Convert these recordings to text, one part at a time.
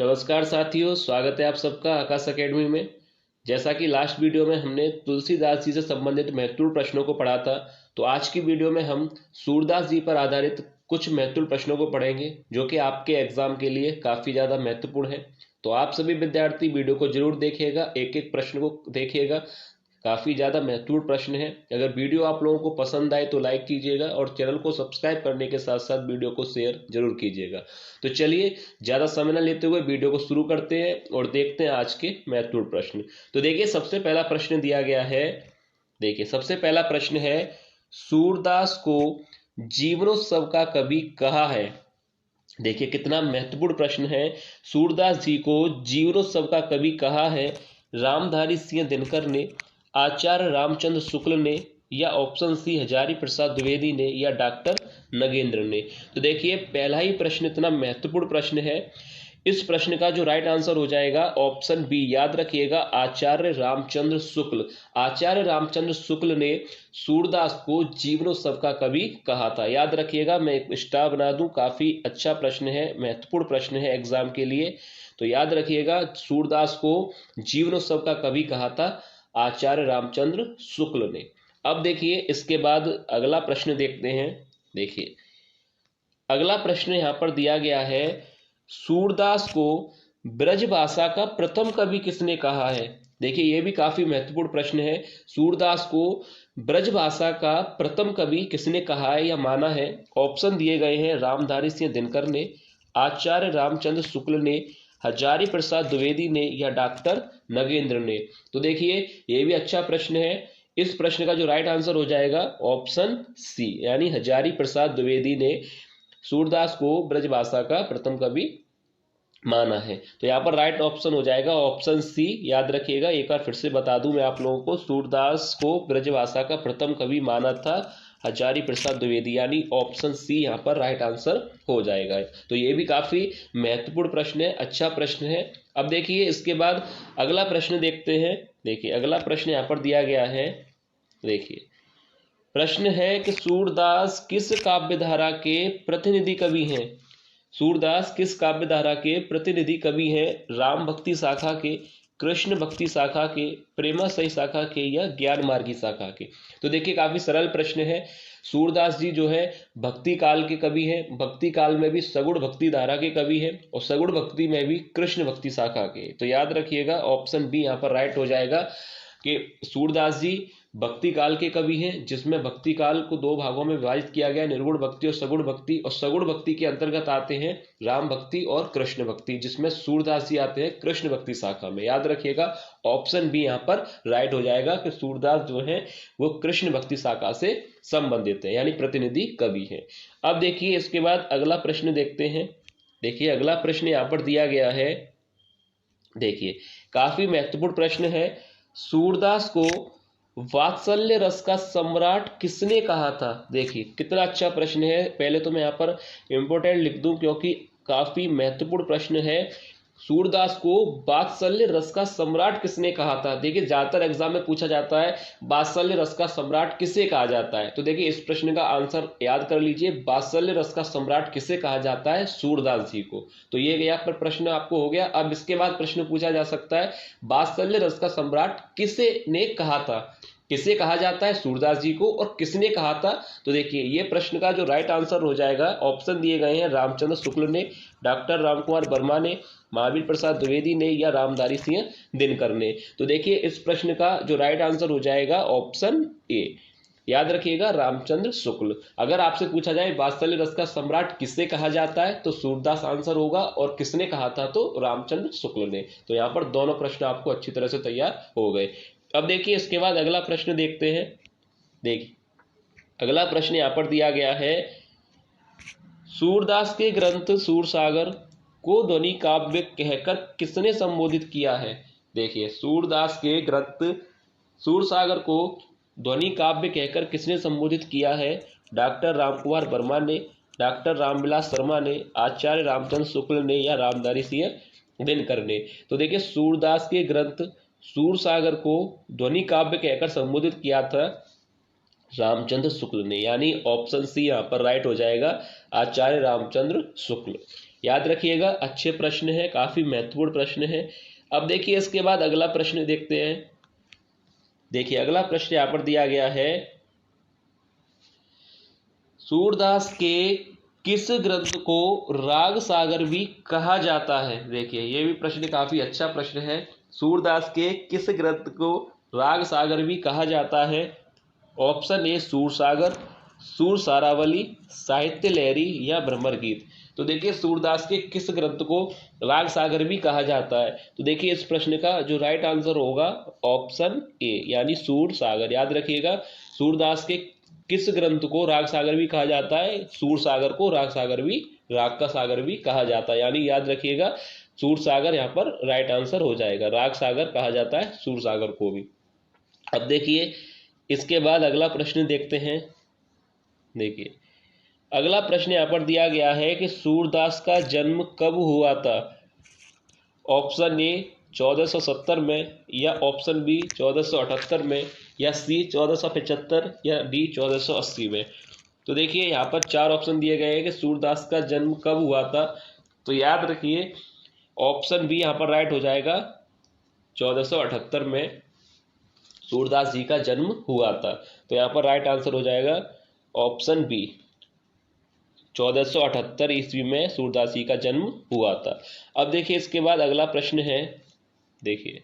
नमस्कार साथियों, स्वागत है आप सबका आकाश एकेडमी में। जैसा कि लास्ट वीडियो में हमने तुलसीदास जी से संबंधित महत्वपूर्ण प्रश्नों को पढ़ा था, तो आज की वीडियो में हम सूरदास जी पर आधारित कुछ महत्वपूर्ण प्रश्नों को पढ़ेंगे जो कि आपके एग्जाम के लिए काफ़ी ज़्यादा महत्वपूर्ण है। तो आप सभी विद्यार्थी वीडियो को जरूर देखिएगा, एक एक प्रश्न को देखिएगा, काफ़ी ज़्यादा महत्वपूर्ण प्रश्न है। अगर वीडियो आप लोगों को पसंद आए तो लाइक कीजिएगा और चैनल को सब्सक्राइब करने के साथ साथ वीडियो को शेयर जरूर कीजिएगा। तो चलिए ज़्यादा समय न लेते हुए वीडियो को शुरू करते हैं और देखते हैं आज के महत्वपूर्ण प्रश्न। तो देखिए, सबसे पहला प्रश्न दिया गया है। देखिए, सबसे पहला प्रश्न है, सूरदास को जीवनोत्सव का कवि कहा है। देखिए कितना महत्वपूर्ण प्रश्न है। सूरदास जी को जीवनोत्सव का कवि कहा है रामधारी सिंह दिनकर ने, आचार्य रामचंद्र शुक्ल ने, या ऑप्शन सी हजारी प्रसाद द्विवेदी ने, या डॉक्टर नगेंद्र ने। तो देखिए पहला ही प्रश्न इतना महत्वपूर्ण प्रश्न है। इस प्रश्न का जो राइट आंसर हो जाएगा ऑप्शन बी। याद रखिएगा, आचार्य रामचंद्र शुक्ल। आचार्य रामचंद्र शुक्ल ने सूरदास को जीवनोत्सव का कवि कहा था। याद रखिएगा, मैं एक स्टार बना दूं, काफी अच्छा प्रश्न है, महत्वपूर्ण प्रश्न है एग्जाम के लिए। तो याद रखिएगा, सूरदास को जीवनोत्सव का कवि कहा था आचार्य रामचंद्र शुक्ल ने। अब देखिए इसके बाद अगला प्रश्न देखते हैं। देखिए अगला प्रश्न यहां पर दिया गया है, सूरदास को ब्रजभाषा का प्रथम कवि किसने कहा है। देखिए ये भी काफी महत्वपूर्ण प्रश्न है। सूरदास को ब्रजभाषा का प्रथम कवि किसने कहा है या माना है। ऑप्शन दिए गए हैं, रामधारी सिंह दिनकर ने, आचार्य रामचंद्र शुक्ल ने, हजारी प्रसाद द्विवेदी ने, या डॉक्टर नगेंद्र ने। तो देखिए ये भी अच्छा प्रश्न है। इस प्रश्न का जो राइट आंसर हो जाएगा ऑप्शन सी, यानी हजारी प्रसाद द्विवेदी ने सूरदास को ब्रजभाषा का प्रथम कवि माना है। तो यहाँ पर राइट ऑप्शन हो जाएगा ऑप्शन सी। याद रखिएगा, एक बार फिर से बता दूं मैं आप लोगों को, सूरदास को ब्रजभाषा का प्रथम कवि माना था हजारी प्रसाद द्विवेदी, यानी ऑप्शन सी यहाँ पर राइट आंसर हो जाएगा। तो ये भी काफी महत्वपूर्ण प्रश्न है, अच्छा प्रश्न है। अब देखिए इसके बाद अगला प्रश्न देखते हैं। देखिए अगला प्रश्न यहाँ पर दिया गया है। देखिए प्रश्न है कि सूरदास किस काव्य धारा के प्रतिनिधि कवि हैं। सूरदास किस काव्य धारा के प्रतिनिधि कवि हैं। राम भक्ति शाखा के, कृष्ण भक्ति शाखा के, प्रेमाशय शाखा के, या ज्ञान मार्गी शाखा के। तो देखिए काफी सरल प्रश्न है। सूरदास जी जो है भक्ति काल के कवि हैं। भक्ति काल में भी सगुण भक्ति धारा के कवि हैं और सगुण भक्ति में भी कृष्ण भक्ति शाखा के। तो याद रखिएगा ऑप्शन बी यहाँ पर राइट हो जाएगा कि सूरदास जी भक्ति काल के कवि हैं, जिसमें भक्ति काल को दो भागों में विभाजित किया गया, निर्गुण भक्ति और सगुण भक्ति। और सगुण भक्ति के अंतर्गत आते हैं राम भक्ति और कृष्ण भक्ति, जिसमें सूरदास जी आते हैं कृष्ण भक्ति शाखा में। याद रखिएगा ऑप्शन बी यहाँ पर राइट हो जाएगा कि सूरदास जो है वो कृष्ण भक्ति शाखा से संबंधित है, यानी प्रतिनिधि कवि है। अब देखिए इसके बाद अगला प्रश्न देखते हैं। देखिए अगला प्रश्न यहाँ पर दिया गया है। देखिए काफी महत्वपूर्ण प्रश्न है। सूरदास को वात्सल्य रस का सम्राट किसने कहा था। देखिए कितना अच्छा प्रश्न है। पहले तो मैं यहाँ पर इंपोर्टेंट लिख दूं क्योंकि काफी महत्वपूर्ण प्रश्न है। सूरदास को वात्सल्य रस का सम्राट किसने कहा था। देखिए ज्यादातर एग्जाम में पूछा जाता है वात्सल्य रस का सम्राट किसे कहा जाता है। तो देखिए इस प्रश्न का आंसर याद कर लीजिए, वात्सल्य रस का सम्राट किसे कहा जाता है, सूरदास जी को। तो ये यहाँ पर प्रश्न आपको हो गया। अब इसके बाद प्रश्न पूछा जा सकता है वात्सल्य रस का सम्राट किसे ने कहा था। किसे कहा जाता है, सूरदास जी को, और किसने कहा था। तो देखिए ये प्रश्न का जो राइट आंसर हो जाएगा, ऑप्शन दिए गए हैं, रामचंद्र शुक्ल ने, डॉक्टर रामकुमार वर्मा ने, महावीर प्रसाद द्विवेदी ने, या रामधारी सिंह दिनकर ने। तो देखिए इस प्रश्न का जो राइट आंसर हो जाएगा ऑप्शन ए। याद रखिएगा रामचंद्र शुक्ल। अगर आपसे पूछा जाए वात्सल्य रस का सम्राट किससे कहा जाता है तो सूरदास आंसर होगा, और किसने कहा था तो रामचंद्र शुक्ल ने। तो यहाँ पर दोनों प्रश्न आपको अच्छी तरह से तैयार हो गए। अब देखिए इसके बाद अगला प्रश्न देखते हैं। देखिए अगला प्रश्न यहाँ पर दिया गया है, सूरदास के ग्रंथ सूरसागर को ध्वनि काव्य कहकर किसने संबोधित किया है। देखिए सूरदास के ग्रंथ सूरसागर को ध्वनि काव्य कहकर किसने संबोधित किया है। डॉक्टर रामकुमार वर्मा ने, डॉक्टर रामविलास शर्मा ने, आचार्य रामचंद्र शुक्ल ने, या रामधारी सिंह दिनकर ने। तो देखिए सूरदास के ग्रंथ सूरसागर को ध्वनि काव्य कहकर संबोधित किया था रामचंद्र शुक्ल ने, यानी ऑप्शन सी यहाँ पर राइट हो जाएगा, आचार्य रामचंद्र शुक्ल। याद रखिएगा, अच्छे प्रश्न है, काफी महत्वपूर्ण प्रश्न है। अब देखिए इसके बाद अगला प्रश्न देखते हैं। देखिए अगला प्रश्न यहाँ पर दिया गया है, सूरदास के किस ग्रंथ को राग सागर भी कहा जाता है। देखिए ये भी प्रश्न काफी अच्छा प्रश्न है। सूरदास के किस ग्रंथ को राग सागर भी कहा जाता है। ऑप्शन ए सूर सागर, सूर सारावली, साहित्य लहरी या भ्रमर गीत। तो देखिए सूरदास के किस ग्रंथ को राग सागर भी कहा जाता है। तो देखिए इस प्रश्न का जो राइट आंसर होगा ऑप्शन ए यानी सूर सागर। याद रखिएगा, सूरदास के किस ग्रंथ को राग सागर भी कहा जाता है। सूर सागर को राग सागर भी, राग का सागर भी कहा जाता है। यानी याद रखिएगा सूर सागर यहाँ पर राइट आंसर हो जाएगा। राग सागर कहा जाता है सूर सागर को भी। अब देखिए इसके बाद अगला प्रश्न देखते हैं। देखिए अगला प्रश्न यहाँ पर दिया गया है कि सूरदास का जन्म कब हुआ था। ऑप्शन ए 1470 में, या ऑप्शन बी 1478 में, या सी 1475 या डी 1480 में। तो देखिए यहाँ पर चार ऑप्शन दिए गए हैं कि सूरदास का जन्म कब हुआ था। तो याद रखिए ऑप्शन बी यहाँ पर राइट हो जाएगा, 1478 में सूरदास जी का जन्म हुआ था। तो यहाँ पर राइट आंसर हो जाएगा ऑप्शन बी, 1478 ईस्वी में सूरदास जी का जन्म हुआ था। अब देखिए इसके बाद अगला प्रश्न है। देखिए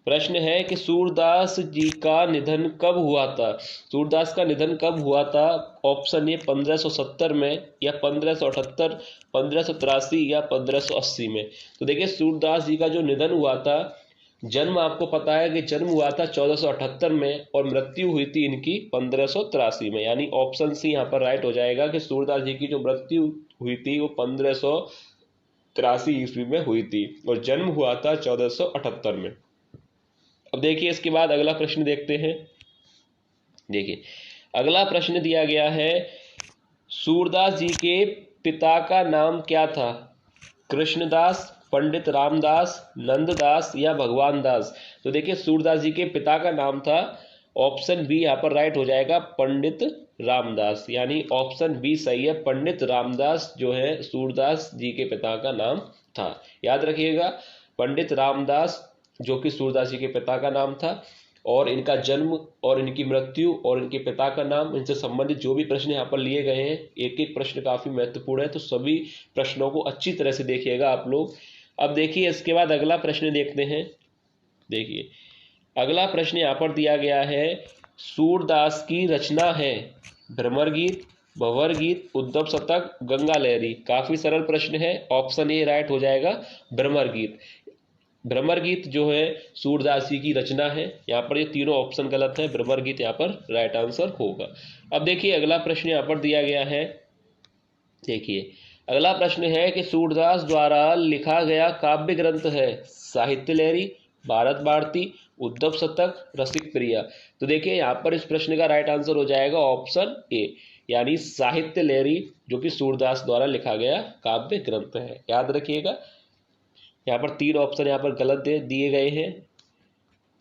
प्रश्न है कि सूरदास जी का निधन कब हुआ था। सूरदास का निधन कब हुआ था। ऑप्शन ए 1570 में, या 1578, 1583 या 1580 में। तो देखिए सूरदास जी का जो निधन हुआ था, जन्म आपको पता है कि जन्म हुआ था 1478 में और मृत्यु हुई थी इनकी 1583 में। यानी ऑप्शन सी यहाँ पर राइट हो जाएगा कि सूरदास जी की जो मृत्यु हुई थी वो 1583 ईस्वी में हुई थी और जन्म हुआ था 1478 में। अब देखिए इसके बाद अगला प्रश्न देखते हैं। देखिए अगला प्रश्न दिया गया है, सूरदास जी के पिता का नाम क्या था। कृष्णदास, पंडित रामदास, नंददास या भगवान दास। तो देखिए सूरदास जी के पिता का नाम था, ऑप्शन बी यहाँ पर राइट हो जाएगा, पंडित रामदास। यानी ऑप्शन बी सही है, पंडित रामदास जो है सूरदास जी के पिता का नाम था। याद रखिएगा पंडित रामदास जो कि सूरदास जी के पिता का नाम था, और इनका जन्म और इनकी मृत्यु और इनके पिता का नाम, इनसे संबंधित जो भी प्रश्न यहाँ पर लिए गए हैं, एक एक प्रश्न काफी महत्वपूर्ण है। तो सभी प्रश्नों को अच्छी तरह से देखिएगा आप लोग। अब देखिए इसके बाद अगला प्रश्न देखते हैं। देखिए अगला प्रश्न यहाँ पर दिया गया है, सूरदास की रचना है भ्रमर गीत, भंवर गीत, उद्धव शतक, गंगा लहरी। काफी सरल प्रश्न है, ऑप्शन ए राइट हो जाएगा, भ्रमर गीत। भ्रमर गीत जो है सूरदास जी की रचना है। यहाँ पर ये तीनों ऑप्शन गलत है, भ्रमर गीत यहाँ पर राइट आंसर होगा। अब देखिए अगला प्रश्न यहाँ पर दिया गया है। देखिए अगला प्रश्न है कि सूरदास द्वारा लिखा गया काव्य ग्रंथ है साहित्य लहरी, भारत भारती, उद्धव शतक, रसिक प्रिया। तो देखिए यहाँ पर इस प्रश्न का राइट आंसर हो जाएगा ऑप्शन ए यानी साहित्य लहरी, जो कि सूरदास द्वारा लिखा गया काव्य ग्रंथ है। याद रखिएगा यहाँ पर तीन ऑप्शन यहाँ पर गलत दिए गए हैं।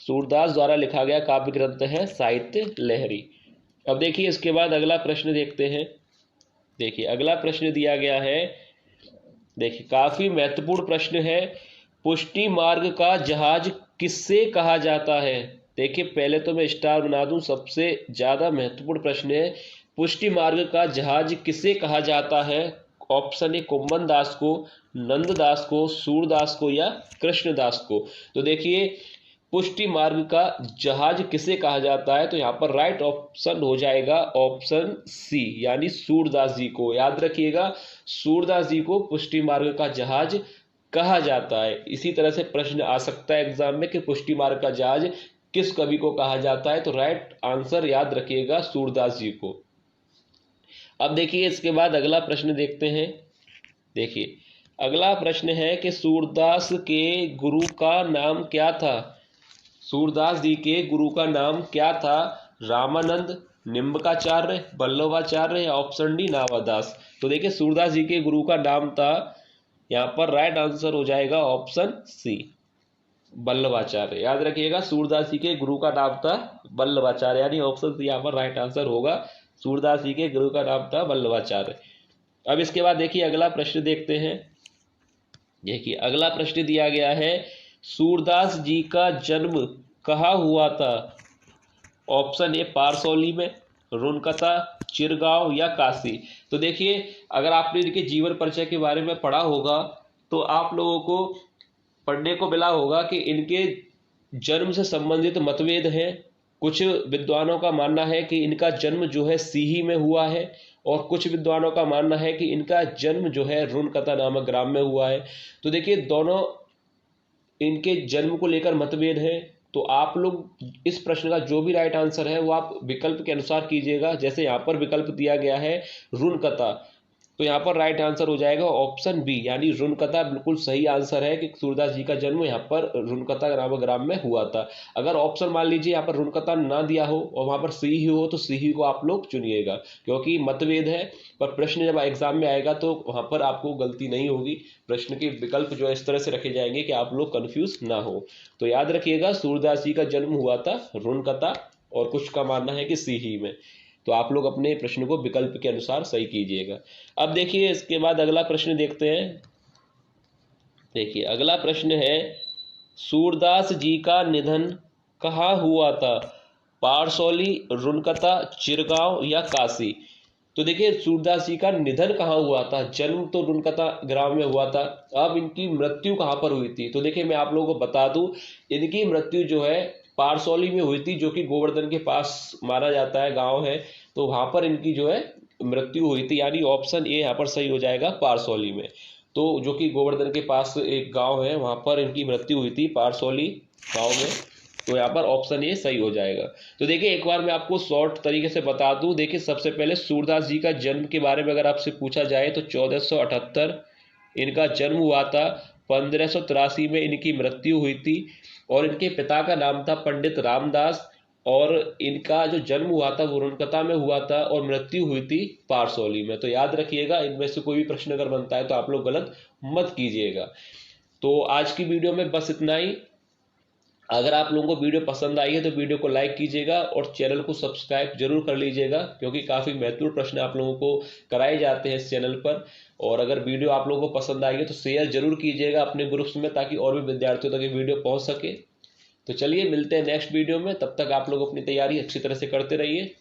सूरदास द्वारा लिखा गया काव्य ग्रंथ है साहित्य लहरी। अब देखिए इसके बाद अगला प्रश्न देखते हैं। देखिए अगला प्रश्न दिया गया है, देखिए काफी महत्वपूर्ण प्रश्न है, पुष्टि मार्ग का जहाज किससे कहा जाता है। देखिए पहले तो मैं स्टार बना दूं, सबसे ज्यादा महत्वपूर्ण प्रश्न है, पुष्टि मार्ग का जहाज किससे कहा जाता है। ऑप्शन ए कुंभन दास को, नंददास को, सूरदास को या कृष्णदास को। तो देखिए पुष्टि मार्ग का जहाज किसे कहा जाता है। तो यहाँ पर राइट ऑप्शन हो जाएगा ऑप्शन सी यानी सूरदास जी को। याद रखिएगा सूरदास जी को पुष्टि मार्ग का जहाज कहा जाता है। इसी तरह से प्रश्न आ सकता है एग्जाम में कि पुष्टि मार्ग का जहाज किस कवि को कहा जाता है। तो राइट आंसर याद रखिएगा सूरदास जी को। अब देखिए इसके बाद अगला प्रश्न देखते हैं। देखिए अगला प्रश्न है कि सूरदास के गुरु का नाम क्या था। सूरदास जी के गुरु का नाम क्या था। रामानंद, निम्बकाचार्य, वल्लभाचार्य या ऑप्शन डी नावादास। तो देखिए सूरदास जी के गुरु का नाम था, यहाँ पर राइट आंसर हो जाएगा ऑप्शन सी वल्लभाचार्य। याद रखिएगा सूरदास जी के गुरु का नाम था वल्लभाचार्य, यानी ऑप्शन सी यहाँ पर राइट आंसर होगा। सूरदास जी के गुरु का नाम था वल्लभाचार्य। अब इसके बाद देखिए अगला प्रश्न देखते हैं। देखिए अगला प्रश्न दिया गया है, सूरदास जी का जन्म कहाँ हुआ था? ऑप्शन ए पारसौली में, रुनकता, चिरगांव या काशी। तो देखिए अगर आपने इनके जीवन परिचय के बारे में पढ़ा होगा तो आप लोगों को पढ़ने को मिला होगा कि इनके जन्म से संबंधित मतभेद हैं। कुछ विद्वानों का मानना है कि इनका जन्म जो है सीही में हुआ है, और कुछ विद्वानों का मानना है कि इनका जन्म जो है रुनकता नामक ग्राम में हुआ है। तो देखिए दोनों इनके जन्म को लेकर मतभेद है। तो आप लोग इस प्रश्न का जो भी राइट आंसर है वो आप विकल्प के अनुसार कीजिएगा। जैसे यहाँ पर विकल्प दिया गया है रुनकता, तो यहाँ पर राइट आंसर हो जाएगा ऑप्शन बी, यानी रुनकता बिल्कुल सही आंसर है कि सूरदास जी का जन्म यहाँ पर रुनकता नामक ग्राम में हुआ था। अगर ऑप्शन मान लीजिए यहाँ पर रुनकता ना दिया हो और वहाँ पर सी ही हो तो सी ही को आप लोग चुनिएगा, क्योंकि मतभेद है। पर प्रश्न जब एग्जाम में आएगा तो वहाँ पर आपको गलती नहीं होगी। प्रश्न के विकल्प जो है इस तरह से रखे जाएंगे कि आप लोग कंफ्यूज ना हो। तो याद रखिएगा सूरदास जी का जन्म हुआ था रुनकता, और कुछ का मानना है कि सी ही में। तो आप लोग अपने प्रश्न को विकल्प के अनुसार सही कीजिएगा। अब देखिए इसके बाद अगला प्रश्न देखते हैं। देखिए अगला प्रश्न है, सूरदास जी का निधन कहाँ हुआ था? पारसौली, रुनकता, चिरगांव या काशी। तो देखिए सूरदास जी का निधन कहाँ हुआ था? जन्म तो रुनकता ग्राम में हुआ था, अब इनकी मृत्यु कहाँ पर हुई थी? तो देखिए मैं आप लोगों को बता दूं, इनकी मृत्यु जो है पारसौली में हुई थी, जो कि गोवर्धन के पास माना जाता है गांव है। तो वहां पर इनकी जो है मृत्यु हुई थी, यानी ऑप्शन ए यहाँ पर सही हो जाएगा, पारसौली में। तो जो कि गोवर्धन के पास एक गांव है, वहां पर इनकी मृत्यु हुई थी पारसौली गांव में। तो यहाँ पर ऑप्शन ए सही हो जाएगा। तो देखिए एक बार मैं आपको शॉर्ट तरीके से बता दूं। देखिए सबसे पहले सूरदास जी का जन्म के बारे में अगर आपसे पूछा जाए तो 1478 इनका जन्म हुआ था, 1583 में इनकी मृत्यु हुई थी, और इनके पिता का नाम था पंडित रामदास, और इनका जो जन्म हुआ था वो रुनकता में हुआ था, और मृत्यु हुई थी पारसौली में। तो याद रखिएगा, इनमें से कोई भी प्रश्न अगर बनता है तो आप लोग गलत मत कीजिएगा। तो आज की वीडियो में बस इतना ही। अगर आप लोगों को वीडियो पसंद आई है तो वीडियो को लाइक कीजिएगा और चैनल को सब्सक्राइब जरूर कर लीजिएगा, क्योंकि काफ़ी महत्वपूर्ण प्रश्न आप लोगों को कराए जाते हैं इस चैनल पर। और अगर वीडियो आप लोगों को पसंद आई है तो शेयर जरूर कीजिएगा अपने ग्रुप्स में, ताकि और भी विद्यार्थियों तक ये वीडियो पहुंच सके। तो चलिए मिलते हैं नेक्स्ट वीडियो में, तब तक आप लोग अपनी तैयारी अच्छी तरह से करते रहिए।